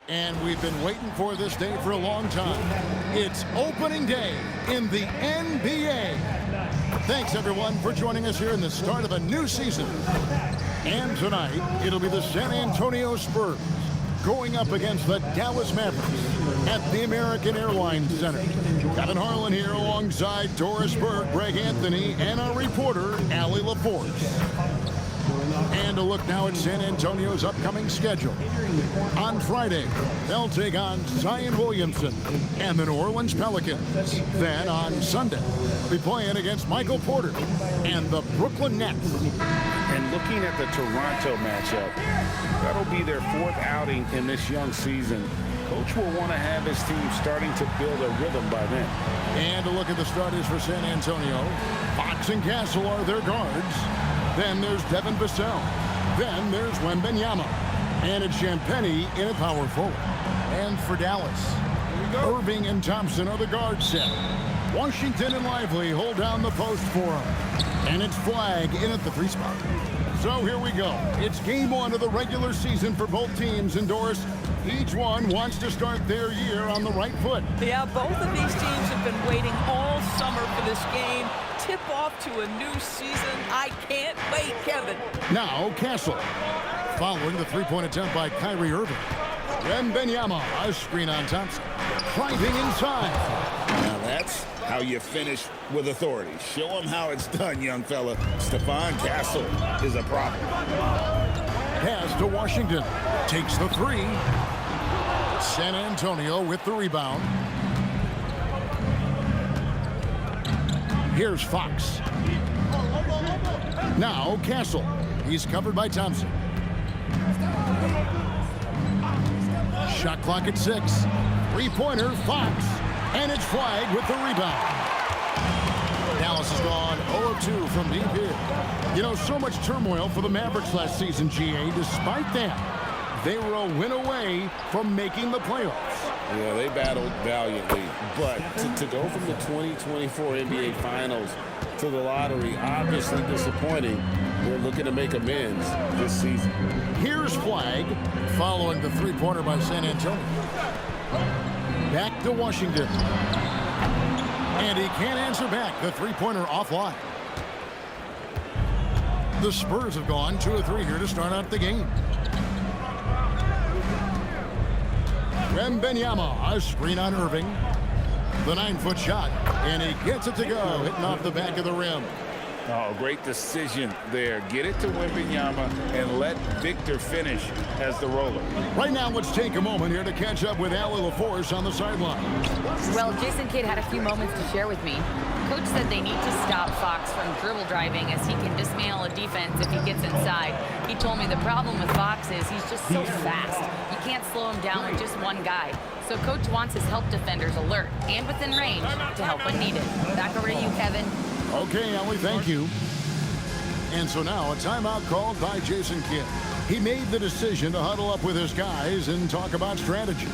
And we've been waiting for this day for a long time. It's opening day in the NBA. Thanks, everyone, for joining us here in the start of a new season. And tonight, it'll be the San Antonio Spurs going up against the Dallas Mavericks at the American Airlines Center. Kevin Harlan here alongside Doris Burke, Greg Anthony, and our reporter, Allie LaForce. And a look now at San Antonio's upcoming schedule. On Friday, they'll take on Zion Williamson and the New Orleans Pelicans. Then on Sunday, they'll be playing against Michael Porter and the Brooklyn Nets. And looking at the Toronto matchup, that'll be their fourth outing in this young season. Coach will want to have his team starting to build a rhythm by then. And a look at the starters for San Antonio. Fox and Castle are their guards. Then there's Devin Vassell. Then there's Wembanyama. And it's Champagnie in a power forward. And for Dallas, Irving and Thompson are the guard set. Washington and Lively hold down the post for him. And it's Flagg in at the 3 spot. So here we go. It's game 1 of the regular season for both teams. And Doris, each one wants to start their year on the right foot. Yeah, both of these teams have been waiting all summer for this game. Tip off to a new season. I can't wait, Kevin. Now Castle. Following the 3-point attempt by Kyrie Irving. Wembanyama, a screen on Thompson. Driving inside. Now that's how you finish with authority. Show them how it's done, young fella. Stephon Castle is a problem. Pass to Washington. Takes the 3. San Antonio with the rebound. Here's Fox. Now Castle. He's covered by Thompson. Shot clock at 6. 3-pointer, Fox. And it's Flagg with the rebound. Dallas has gone 0-2 from deep here. You know, so much turmoil for the Mavericks last season, GA. Despite that, they were a win away from making the playoffs. Yeah, they battled valiantly. But to go from the 2024 NBA Finals to the lottery, obviously disappointing. They're looking to make amends this season. Here's Flagg following the 3-pointer by San Antonio. Back to Washington. And he can't answer back. The 3-pointer offline. The Spurs have gone 2 of 3 here to start out the game. Wembanyama, a screen on Irving. The 9-foot shot, and he gets it to go, hitting off the back of the rim. Oh, great decision there. Get it to Wembanyama and let Victor finish as the roller. Right now, let's take a moment here to catch up with Allie LaForce on the sideline. Well, Jason Kidd had a few moments to share with me. Coach said they need to stop Fox from dribble driving as he can dismantle a defense if he gets inside. He told me the problem with Fox is he's just so fast. You can't slow him down with just one guy. So Coach wants his help defenders alert and within range to help when needed. Back over to you, Kevin. Okay, Allie, thank you. And so now a timeout called by Jason Kidd. He made the decision to huddle up with his guys and talk about strategy.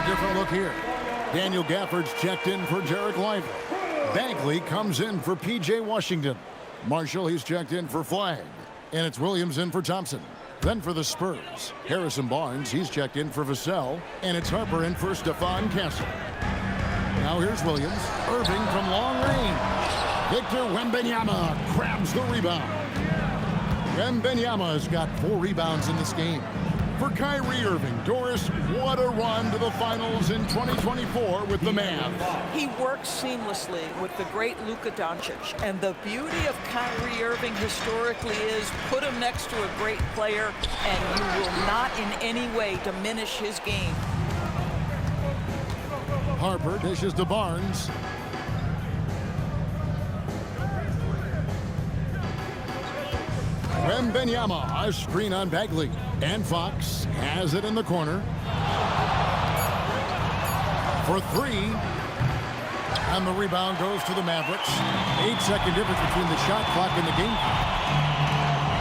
Different look here. Daniel Gafford's checked in for Jarek Lively. Bagley comes in for P.J. Washington. Marshall, he's checked in for Flagg. And it's Williams in for Thompson. Then for the Spurs, Harrison Barnes, he's checked in for Vassell. And it's Harper in for Stephon Castle. Now here's Williams. Irving from long range. Victor Wembanyama grabs the rebound. Wembanyama has got 4 rebounds in this game. For Kyrie Irving, Doris, what a run to the finals in 2024 with the Mavs. He works seamlessly with the great Luka Doncic. And the beauty of Kyrie Irving historically is put him next to a great player and you will not in any way diminish his game. Harper dishes to Barnes. Wembanyama, a screen on Bagley. And Fox has it in the corner. For three. And the rebound goes to the Mavericks. 8-second difference between the shot clock and the game clock.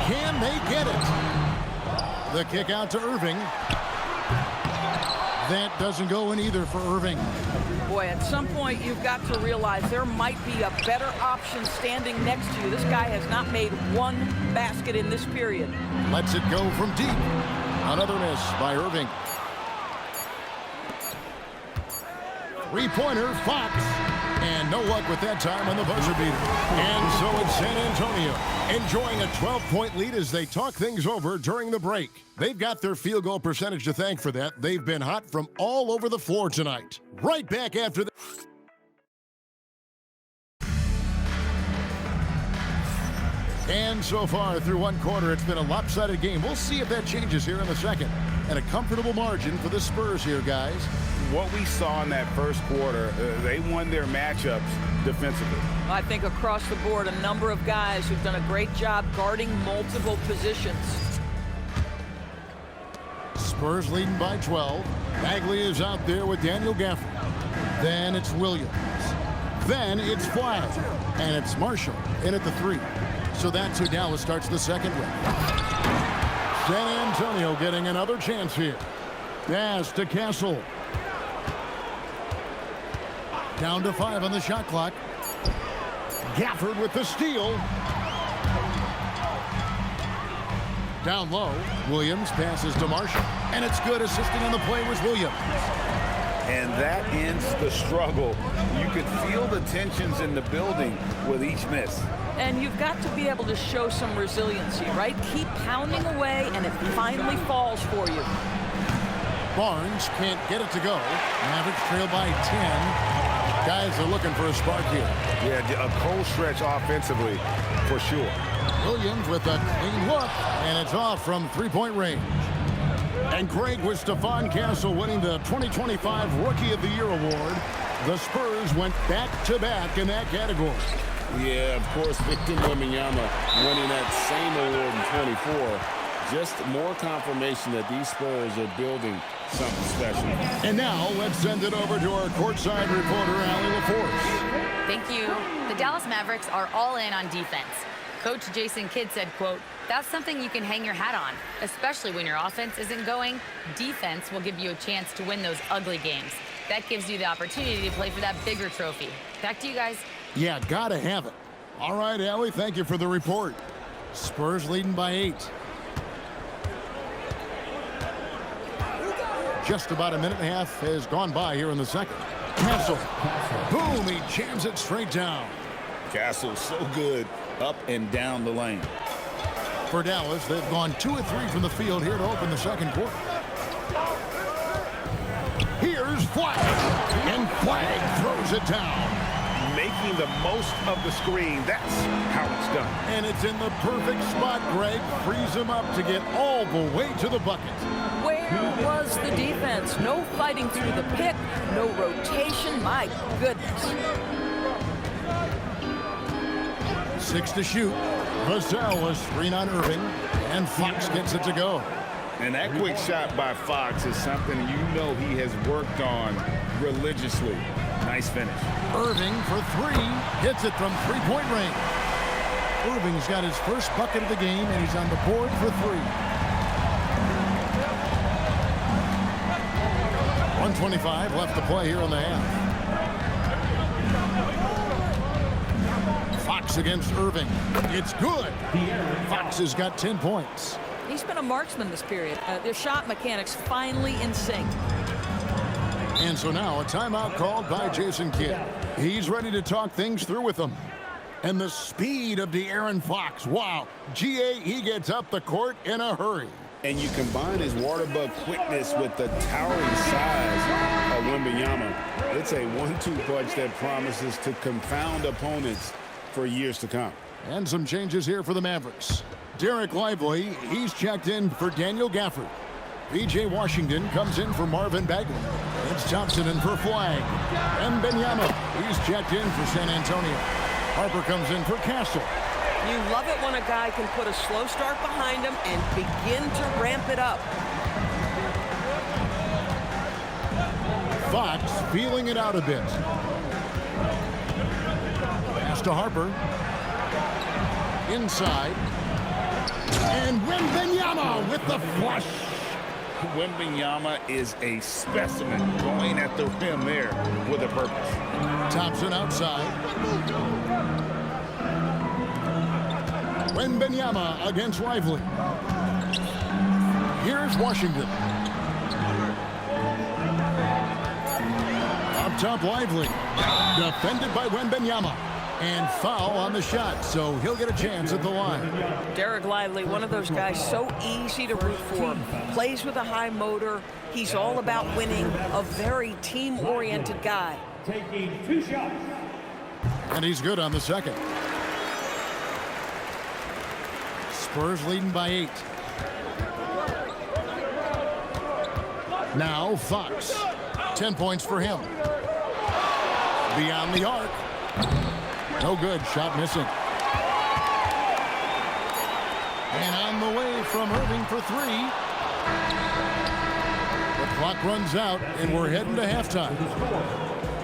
Can they get it? The kick out to Irving. That doesn't go in either for Irving. Boy, at some point you've got to realize there might be a better option standing next to you. This guy has not made one basket in this period. Lets it go from deep. Another miss by Irving. Three-pointer, Fox. And no luck with that time on the buzzer beater. And so it's San Antonio enjoying a 12-point lead as they talk things over during the break. They've got their field goal percentage to thank for that. They've been hot from all over the floor tonight. Right back after the... And so far through one quarter, it's been a lopsided game. We'll see if that changes here in the second. And a comfortable margin for the Spurs here, guys. What we saw in that first quarter, they won their matchups defensively. I think across the board, a number of guys who've done a great job guarding multiple positions. Spurs leading by 12. Bagley is out there with Daniel Gafford. Then it's Williams. Then it's Flagg. And it's Marshall in at the three. So that's who Dallas starts the second with. San Antonio getting another chance here. Pass to Castle. Down to 5 on the shot clock. Gafford with the steal. Down low. Williams passes to Marshall. And it's good. Assisting on the play was Williams. And that ends the struggle. You could feel the tensions in the building with each miss. And you've got to be able to show some resiliency, right? Keep pounding away, and it finally falls for you. Barnes can't get it to go. Mavericks trail by 10. Guys are looking for a spark here. Yeah, a cold stretch offensively, for sure. Williams with a clean look, and it's off from three-point range. And Greg with Stephon Castle winning the 2025 Rookie of the Year award. The Spurs went back-to-back in that category. Yeah, of course, Victor Wembanyama winning that same award in 24. Just more confirmation that these Spurs are building something special. And now let's send it over to our courtside reporter, Allie LaForce. Thank you. The Dallas Mavericks are all in on defense. Coach Jason Kidd said, quote, "That's something you can hang your hat on, especially when your offense isn't going. Defense will give you a chance to win those ugly games. That gives you the opportunity to play for that bigger trophy." Back to you guys. Yeah, gotta have it. All right, Allie, thank you for the report. Spurs leading by 8. Just about a minute and a half has gone by here in the second. Castle. Boom, he jams it straight down. Castle so good up and down the lane. For Dallas, they've gone 2 of 3 from the field here to open the second quarter. Here's Flagg. And Flagg throws it down. Making the most of the screen. That's how it's done. And it's in the perfect spot, Greg. Frees him up to get all the way to the bucket. Where was the defense? No fighting through the pick, no rotation. My goodness. 6 to shoot. Vassell a screen on Irving. And Fox gets it to go. And that quick shot by Fox is something you know he has worked on religiously. Nice finish. Irving for 3. Hits it from three-point range. Irving's got his first bucket of the game, and he's on the board for 3. 1:25 left to play here on the half. Fox against Irving. It's good. Fox has got 10 points. He's been a marksman this period. Their shot mechanics finally in sync. And so now a timeout called by Jason Kidd. He's ready to talk things through with them. And the speed of De'Aaron Fox. Wow. GA, he gets up the court in a hurry. And you combine his water bug quickness with the towering size of Wembanyama. It's a 1-2 punch that promises to confound opponents for years to come. And some changes here for the Mavericks. Derek Lively, he's checked in for Daniel Gafford. P.J. Washington comes in for Marvin Bagley. And Here's Thompson in for flag. Wembanyama, he's checked in for San Antonio. Harper comes in for Castle. You love it when a guy can put a slow start behind him and begin to ramp it up. Fox feeling it out a bit. Pass to Harper. Inside. And Wembanyama with the flush. Wembanyama is a specimen going at the rim there with a purpose. Thompson outside. Wembanyama against Lively. Here's Washington. Up top, Lively. Defended by Wembanyama. And foul on the shot, so he'll get a chance at the line. Derek Lively, one of those guys so easy to root for. Plays with a high motor. He's all about winning. A very team-oriented guy. Taking 2 shots. And he's good on the second. Spurs leading by 8. Now Fox. 10 points for him. Beyond the arc. No good. Shot missing. And on the way from Irving for 3. The clock runs out, and we're heading to halftime.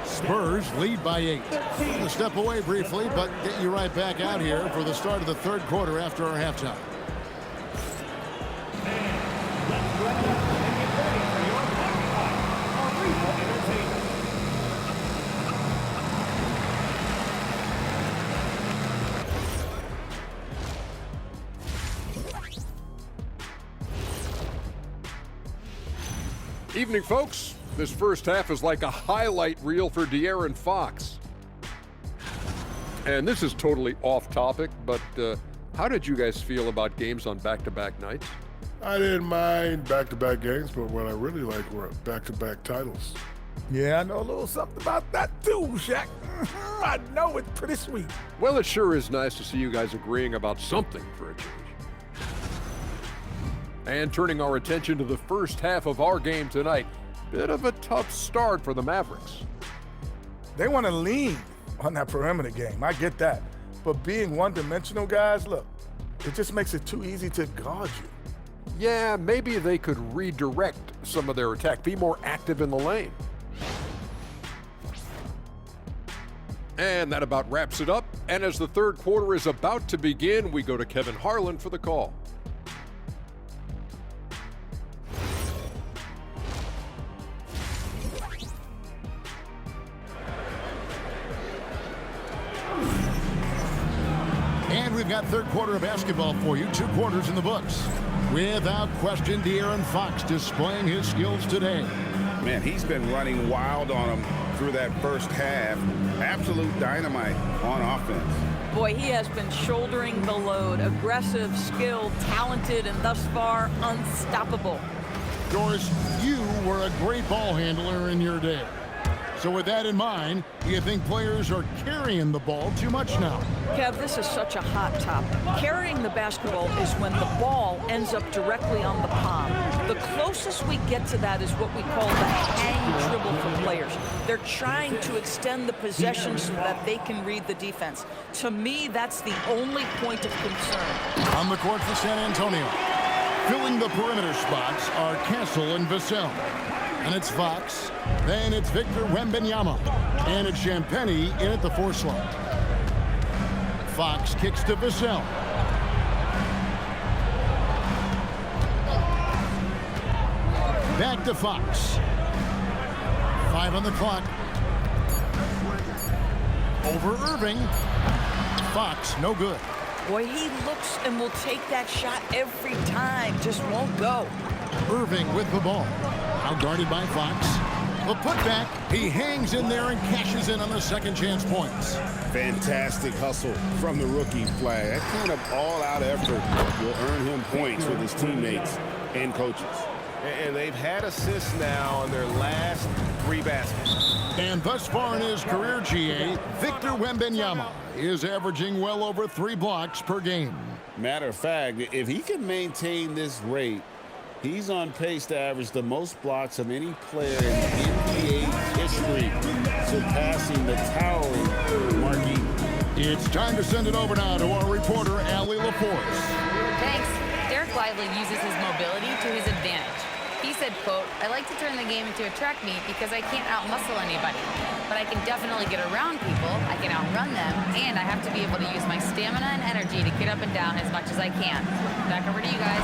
Spurs lead by 8. We'll step away briefly, but get you right back out here for the start of the third quarter after our halftime. Evening, folks. This first half is like a highlight reel for De'Aaron Fox. And this is totally off topic, but how did you guys feel about games on back-to-back nights? I didn't mind back-to-back games, but what I really liked were back-to-back titles. Yeah, I know a little something about that too, Shaq. I know it's pretty sweet. Well, it sure is nice to see you guys agreeing about something for a change. And turning our attention to the first half of our game tonight, bit of a tough start for the Mavericks. They want to lean on that perimeter game. I get that. But being one-dimensional, guys, look, it just makes it too easy to guard you. Yeah, maybe they could redirect some of their attack, be more active in the lane. And that about wraps it up. And as the third quarter is about to begin, we go to Kevin Harlan for the call. And we've got third quarter of basketball for you. 2 quarters in the books. Without question, De'Aaron Fox displaying his skills today. Man, he's been running wild on him through that first half. Absolute dynamite on offense. Boy, he has been shouldering the load. Aggressive, skilled, talented, and thus far, unstoppable. Doris, you were a great ball handler in your day. So with that in mind, do you think players are carrying the ball too much now? Kev, this is such a hot topic. Carrying the basketball is when the ball ends up directly on the palm. The closest we get to that is what we call the hang dribble for players. They're trying to extend the possession so that they can read the defense. To me, that's the only point of concern. On the court for San Antonio. Filling the perimeter spots are Castle and Vassell. And it's Fox. Then it's Victor Wembanyama. And it's Champagnie in at the 4 slot. Fox kicks to Vassell. Back to Fox. 5 on the clock. Over Irving. Fox, no good. Boy, he looks and will take that shot every time. Just won't go. Irving with the ball. Now guarded by Fox. The putback. He hangs in there and cashes in on the second chance points. Fantastic hustle from the rookie flag. That kind of all-out effort will earn him points with his teammates and coaches. And they've had assists now on their last 3 baskets. And thus far in his career, GA, Victor Wembanyama is averaging well over 3 blocks per game. Matter of fact, if he can maintain this rate He's on pace to average the most blocks of any player in NBA history, surpassing the towering Marquis. It's time to send it over now to our reporter, Allie LaForce. Thanks. Derek Lively uses his mobility to his advantage. He said, quote, "I like to turn the game into a track meet because I can't outmuscle anybody. But I can definitely get around people, I can outrun them, and I have to be able to use my stamina and energy to get up and down as much as I can." Back over to you guys.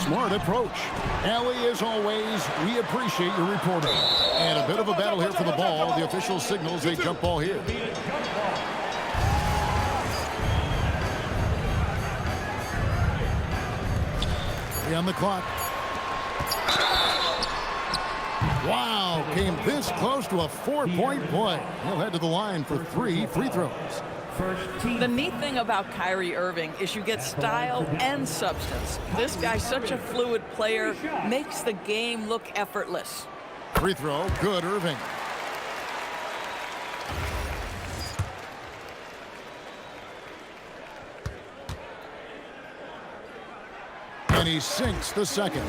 Smart approach. Allie, as always, we appreciate your reporting. And a bit of a battle here for the ball. The official signals a jump ball here. On the clock. Wow, came this close to a 4-point play. He'll head to the line for 3 free throws. The neat thing about Kyrie Irving is you get style and substance. This guy's such a fluid player, makes the game look effortless. Free throw, good, Irving. And he sinks the second.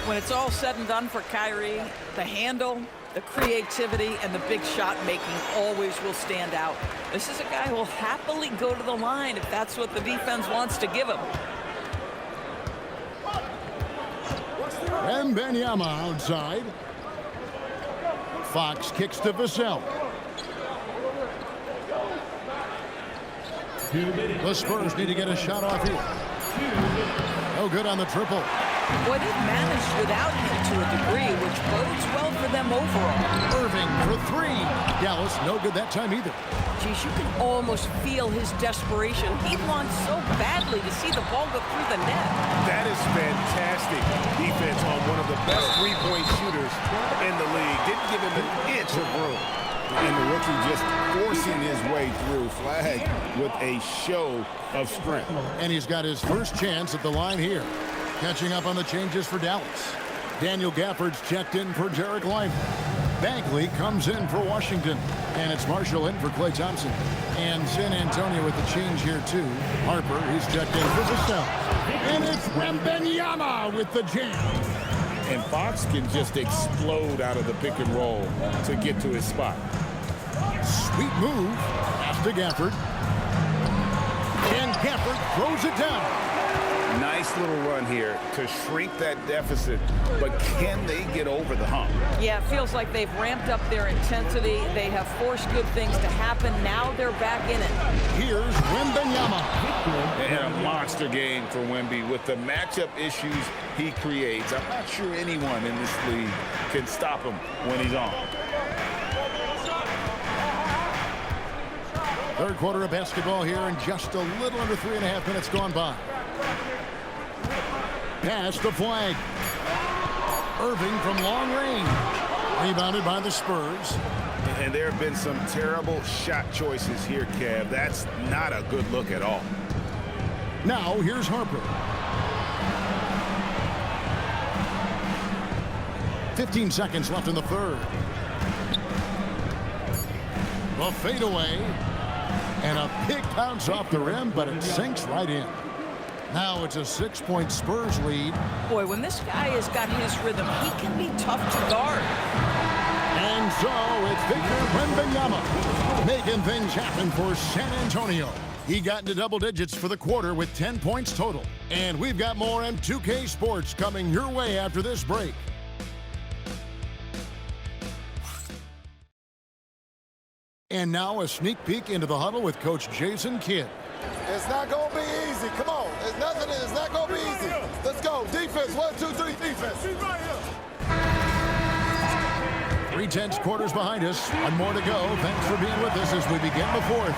When it's all said and done for Kyrie, the handle, the creativity, and the big shot making always will stand out. This is a guy who will happily go to the line if that's what the defense wants to give him. Wembanyama outside. Fox kicks to Vassell. The Spurs need to get a shot off here. No good on the triple. Boy, they've managed without him to a degree, which bodes well for them overall. Irving for 3. Dallas, no good that time either. Geez, you can almost feel his desperation. He wants so badly to see the ball go through the net. That is fantastic defense on one of the best three-point shooters in the league. Didn't give him an inch of room. And the rookie just forcing his way through. Flag with a show of strength. And he's got his first chance at the line here. Catching up on the changes for Dallas. Daniel Gafford's checked in for Jarek Lively. Bagley comes in for Washington. And it's Marshall in for Klay Thompson. And San Antonio with the change here too. Harper, he's checked in for Vassell. And it's Wembanyama with the jam. And Fox can just explode out of the pick and roll to get to his spot. Sweet move. Pass to Gafford. And Gafford throws it down. Nice little run here to shrink that deficit, but can they get over the hump? Yeah, it feels like they've ramped up their intensity. They have forced good things to happen. Now they're back in it. Here's Wembanyama. And a monster game for Wemby with the matchup issues he creates. I'm not sure anyone in this league can stop him when he's on. Third quarter of basketball here, and just a little under 3.5 minutes gone by. Pass the flag. Irving from long range. Rebounded by the Spurs. And there have been some terrible shot choices here, Kev. That's not a good look at all. Now here's Harper. 15 seconds left in the third. The fadeaway. And a big bounce off the rim, but it sinks right in. Now it's a 6-point Spurs lead. Boy, when this guy has got his rhythm, he can be tough to guard. And so it's Victor Wembanyama making things happen for San Antonio. He got into double digits for the quarter with 10 points total. And we've got more M2K Sports coming your way after this break. And now a sneak peek into the huddle with Coach Jason Kidd. It's not going to be easy. Come on. It's nothing. It's not going to be easy. Let's go. Defense. 1, 2, 3. Defense. 3 tenths quarters behind us. One more to go. Thanks for being with us as we begin the fourth.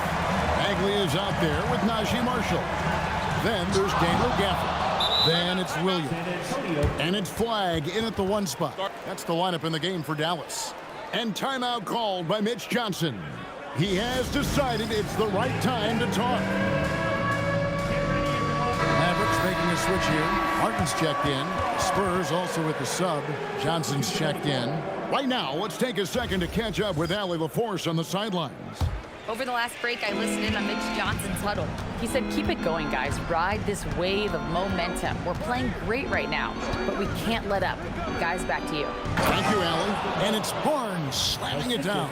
Bagley is out there with Najee Marshall. Then there's Daniel Gafford. Then it's Williams. And it's Flag in at the 1 spot. That's the lineup in the game for Dallas. And timeout called by Mitch Johnson. He has decided it's the right time to talk. Mavericks making a switch here. Martin's checked in. Spurs also with the sub. Johnson's checked in. Right now, let's take a second to catch up with Allie LaForce on the sidelines. Over the last break, I listened in on Mitch Johnson's huddle. He said, keep it going, guys. Ride this wave of momentum. We're playing great right now, but we can't let up. Guys, back to you. Thank you, Allie. And it's Barnes slamming it down.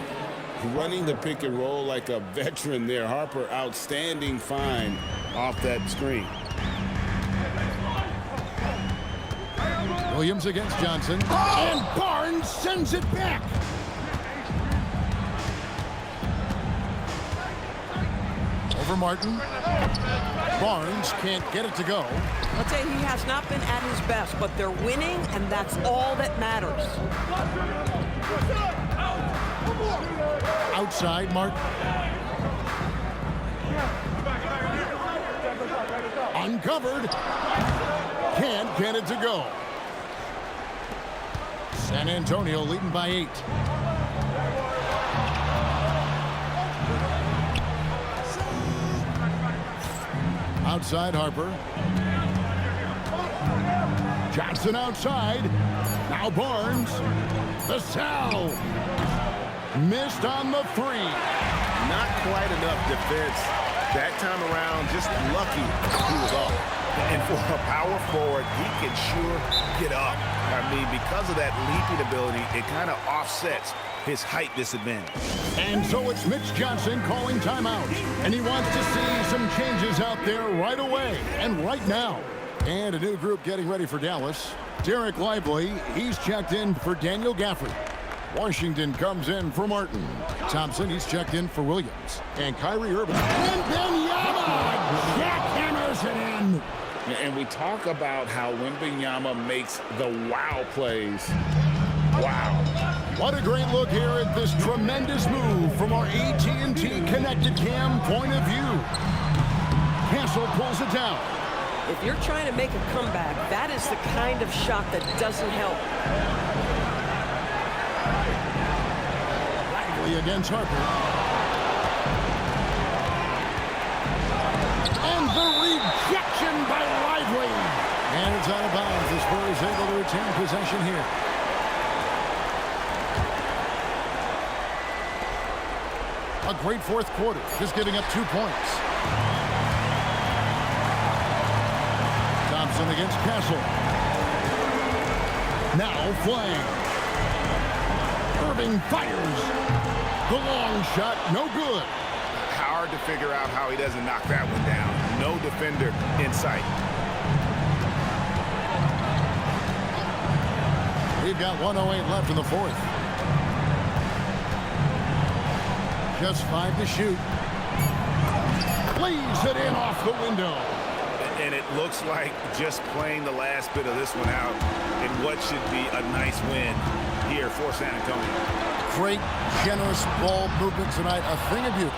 Running the pick and roll like a veteran there. Harper, outstanding find off that screen. Williams against Johnson. And Barnes sends it back. Over Martin. Barnes can't get it to go. I'll tell you, he has not been at his best, but they're winning, and that's all that matters. Outside, Martin. Uncovered. Can't get it to go. San Antonio leading by 8. Outside, Harper. Johnson outside. Now Barnes. The sell. Missed on the 3. Not quite enough defense that time around. Just lucky he was off. And for a power forward, he can sure get up. I mean, because of that leaping ability, it kind of offsets his height disadvantage. And so it's Mitch Johnson calling timeout. And he wants to see some changes out there right away and right now. And a new group getting ready for Dallas. Derek Lively, he's checked in for Daniel Gafford. Washington comes in for Martin. Thompson, he's checked in for Williams. And Kyrie Irving. Wembanyama jackhammers it in. And we talk about how Wembanyama makes the wow plays. Wow. What a great look here at this tremendous move from our AT&T Connected Cam point of view. Castle pulls it down. If you're trying to make a comeback, that is the kind of shot that doesn't help. Lively against Harper. And the rejection by Lively. And it's out of bounds. The Spurs able to retain possession here. A great fourth quarter, just giving up 2 points. Thompson against Castle. Now Flame. Irving fires. The long shot, no good. Hard to figure out how he doesn't knock that one down. No defender in sight. We've got 1:08 left in the fourth. Just 5 to shoot. Leaves it in off the window. And it looks like just playing the last bit of this one out in what should be a nice win here for San Antonio. Great, generous ball movement tonight. A thing of beauty.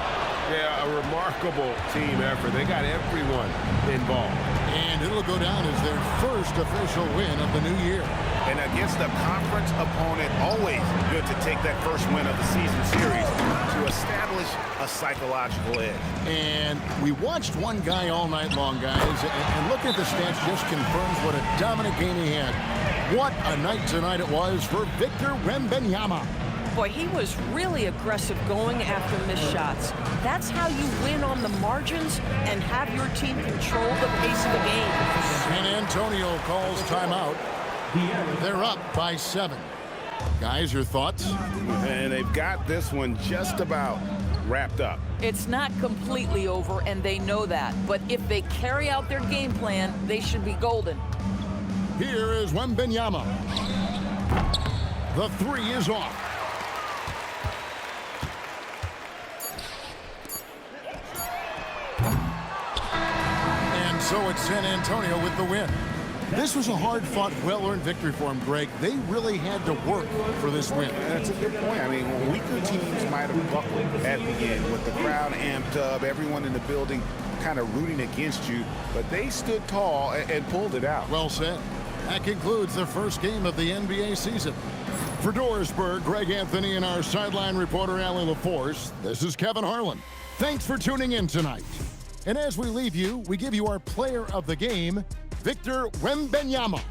Yeah, a remarkable team effort. They got everyone involved. And it'll go down as their first official win of the new year. And against a conference opponent, always good to take that first win of the season series to establish a psychological edge. And we watched one guy all night long, guys, and looking at the stats just confirms what a dominant game he had. What a night tonight it was for Victor Wembanyama. Boy, he was really aggressive going after missed shots. That's how you win on the margins and have your team control the pace of the game. San Antonio calls timeout. They're up by 7. Guys, your thoughts? And they've got this one just about wrapped up. It's not completely over, and they know that. But if they carry out their game plan, they should be golden. Here is Wembanyama. The 3 is off. And so it's San Antonio with the win. This was a hard-fought, well-earned victory for them, Greg. They really had to work for this win. That's a good point. I mean, weaker teams might have buckled at the end with the crowd amped up, everyone in the building kind of rooting against you, but they stood tall and pulled it out. Well said. That concludes the first game of the NBA season. For Doorsburg, Greg Anthony, and our sideline reporter, Allie LaForce, this is Kevin Harlan. Thanks for tuning in tonight. And as we leave you, we give you our player of the game, Victor Wembanyama.